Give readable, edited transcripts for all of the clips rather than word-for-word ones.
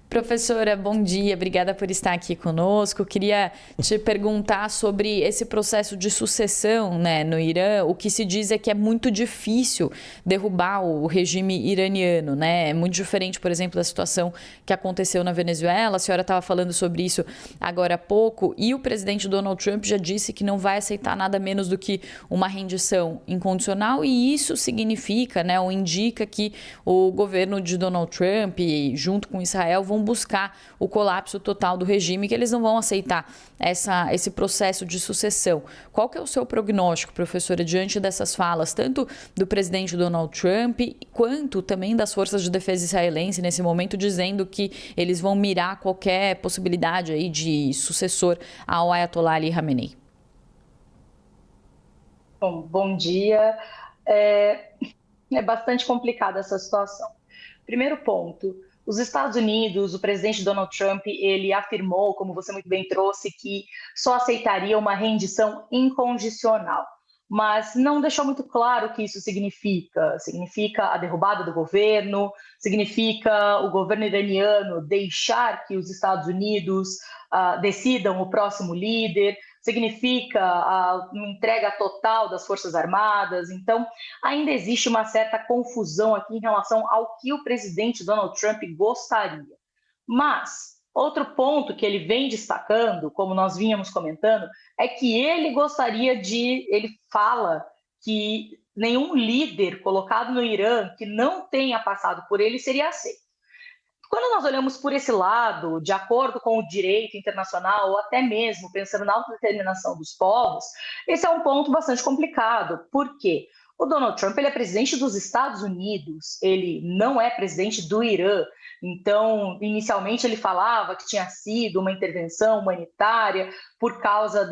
Professora, bom dia, obrigada por estar aqui conosco. Queria te perguntar sobre esse processo de sucessão, né, no Irã. O que se diz é que é muito difícil derrubar o regime iraniano, né? É muito diferente, por exemplo, da situação que aconteceu na Venezuela. A senhora estava falando sobre isso agora há pouco. E o presidente Donald Trump já disse que não vai aceitar nada menos do que uma rendição incondicional. E isso significa, né, ou indica que o governo de Donald Trump, junto com Israel, vão buscar o colapso total do regime, que eles não vão aceitar esse processo de sucessão. Qual que é o seu prognóstico, professora, diante dessas falas, tanto do presidente Donald Trump, quanto também das forças de defesa israelense nesse momento, dizendo que eles vão mirar qualquer possibilidade aí de sucessor ao Ayatollah Ali Khamenei? Bom dia. É bastante complicada essa situação. Primeiro ponto, os Estados Unidos, o presidente Donald Trump, ele afirmou, como você muito bem trouxe, que só aceitaria uma rendição incondicional, mas não deixou muito claro o que isso significa. Significa a derrubada do governo, significa o governo iraniano deixar que os Estados Unidos decidam o próximo líder, significa a entrega total das Forças Armadas. Então, ainda existe uma certa confusão aqui em relação ao que o presidente Donald Trump gostaria. Mas, outro ponto que ele vem destacando, como nós vínhamos comentando, é que ele fala que nenhum líder colocado no Irã que não tenha passado por ele seria aceito. Quando nós olhamos por esse lado, de acordo com o direito internacional, ou até mesmo pensando na autodeterminação dos povos, esse é um ponto bastante complicado. Por quê? O Donald Trump ele é presidente dos Estados Unidos, ele não é presidente do Irã. Então, inicialmente ele falava que tinha sido uma intervenção humanitária por causa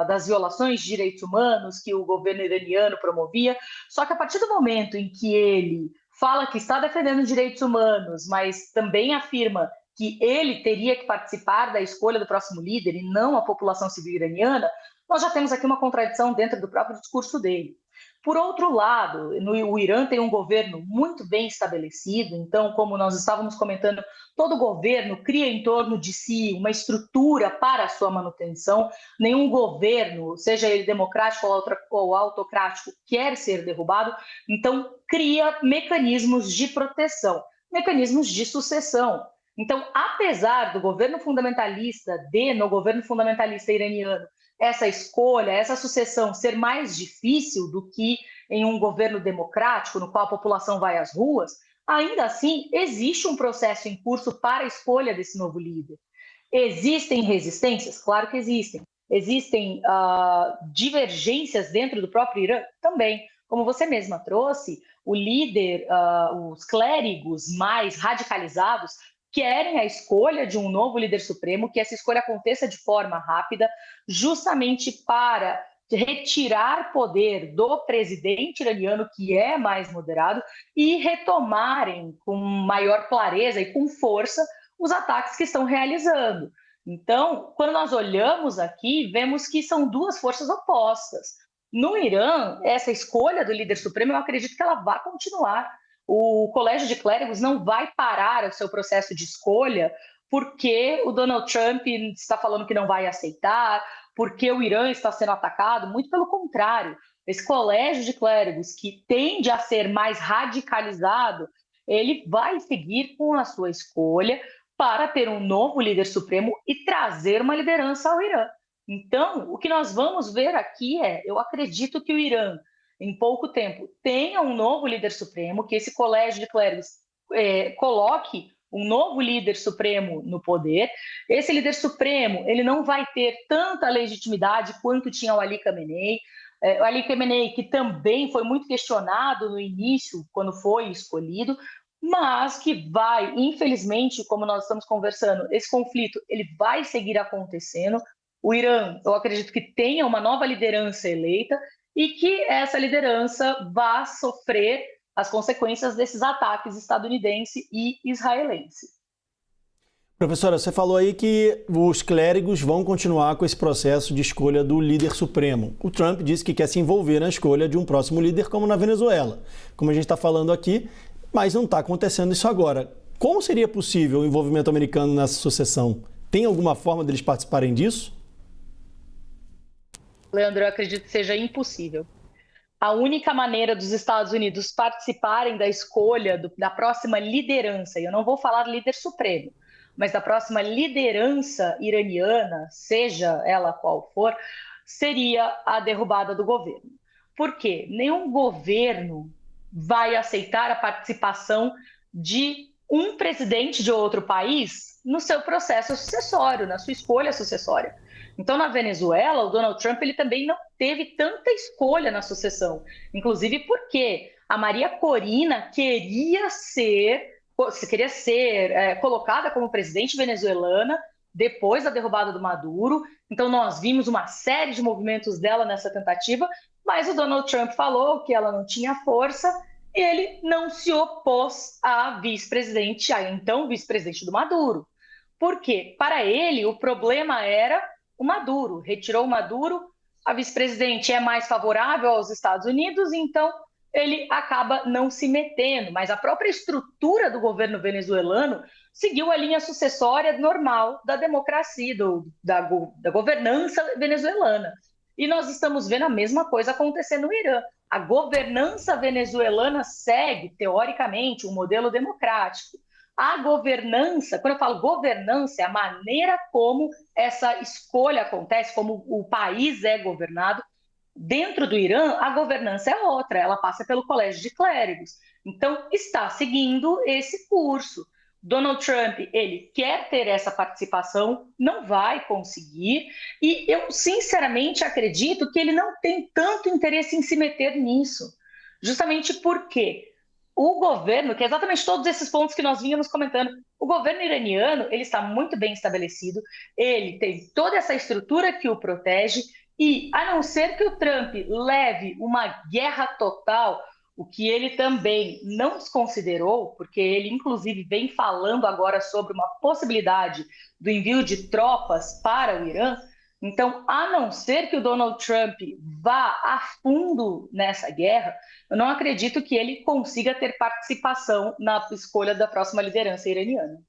das violações de direitos humanos que o governo iraniano promovia. Só que a partir do momento em que ele fala que está defendendo direitos humanos, mas também afirma que ele teria que participar da escolha do próximo líder e não a população civil iraniana, nós já temos aqui uma contradição dentro do próprio discurso dele. Por outro lado, o Irã tem um governo muito bem estabelecido, então, como nós estávamos comentando, todo governo cria em torno de si uma estrutura para a sua manutenção. Nenhum governo, seja ele democrático ou autocrático, quer ser derrubado, então cria mecanismos de proteção, mecanismos de sucessão. Então, apesar do governo fundamentalista, no governo fundamentalista iraniano, essa escolha, essa sucessão ser mais difícil do que em um governo democrático, no qual a população vai às ruas, ainda assim existe um processo em curso para a escolha desse novo líder. Existem resistências? Claro que existem. Existem divergências dentro do próprio Irã? Também. Como você mesma trouxe, o líder, os clérigos mais radicalizados querem a escolha de um novo líder supremo, que essa escolha aconteça de forma rápida, justamente para retirar poder do presidente iraniano, que é mais moderado, e retomarem com maior clareza e com força os ataques que estão realizando. Então, quando nós olhamos aqui, vemos que são duas forças opostas. No Irã, essa escolha do líder supremo, eu acredito que ela vai continuar. O Colégio de Clérigos não vai parar o seu processo de escolha porque o Donald Trump está falando que não vai aceitar, porque o Irã está sendo atacado. Muito pelo contrário, esse Colégio de Clérigos, que tende a ser mais radicalizado, ele vai seguir com a sua escolha para ter um novo líder supremo e trazer uma liderança ao Irã. Então, o que nós vamos ver aqui eu acredito que o Irã, em pouco tempo, tenha um novo líder supremo, que esse colégio de clérigos coloque um novo líder supremo no poder. Esse líder supremo ele não vai ter tanta legitimidade quanto tinha o Ali Khamenei. O Ali Khamenei, que também foi muito questionado no início, quando foi escolhido, mas que vai, infelizmente, como nós estamos conversando, esse conflito ele vai seguir acontecendo. O Irã, eu acredito que tenha uma nova liderança eleita, e que essa liderança vá sofrer as consequências desses ataques estadunidense e israelense. Professora, você falou aí que os clérigos vão continuar com esse processo de escolha do líder supremo. O Trump disse que quer se envolver na escolha de um próximo líder, como na Venezuela. Como a gente está falando aqui, mas não está acontecendo isso agora. Como seria possível o envolvimento americano nessa sucessão? Tem alguma forma deles participarem disso? Leandro, eu acredito que seja impossível. A única maneira dos Estados Unidos participarem da escolha da próxima liderança, e eu não vou falar líder supremo, mas da próxima liderança iraniana, seja ela qual for, seria a derrubada do governo. Por quê? Nenhum governo vai aceitar a participação de um presidente de outro país no seu processo sucessório, na sua escolha sucessória. Então, na Venezuela, o Donald Trump ele também não teve tanta escolha na sucessão, inclusive porque a Maria Corina queria ser colocada como presidente venezuelana depois da derrubada do Maduro. Então, nós vimos uma série de movimentos dela nessa tentativa, mas o Donald Trump falou que ela não tinha força e ele não se opôs à vice-presidente, a então vice-presidente do Maduro. Por quê? Para ele, o problema era o Maduro. Retirou o Maduro, a vice-presidente é mais favorável aos Estados Unidos, então ele acaba não se metendo. Mas a própria estrutura do governo venezuelano seguiu a linha sucessória normal da democracia, da governança venezuelana. E nós estamos vendo a mesma coisa acontecer no Irã. A governança venezuelana segue, teoricamente, um modelo democrático. A governança, quando eu falo governança, é a maneira como essa escolha acontece, como o país é governado. Dentro do Irã, a governança é outra, ela passa pelo colégio de clérigos. Então, está seguindo esse curso. Donald Trump, ele quer ter essa participação, não vai conseguir, e eu sinceramente acredito que ele não tem tanto interesse em se meter nisso, justamente porque o governo, que é exatamente todos esses pontos que nós vínhamos comentando, o governo iraniano, ele está muito bem estabelecido, ele tem toda essa estrutura que o protege, e a não ser que o Trump leve uma guerra total, o que ele também não desconsiderou, porque ele inclusive vem falando agora sobre uma possibilidade do envio de tropas para o Irã. Então, a não ser que o Donald Trump vá a fundo nessa guerra, eu não acredito que ele consiga ter participação na escolha da próxima liderança iraniana.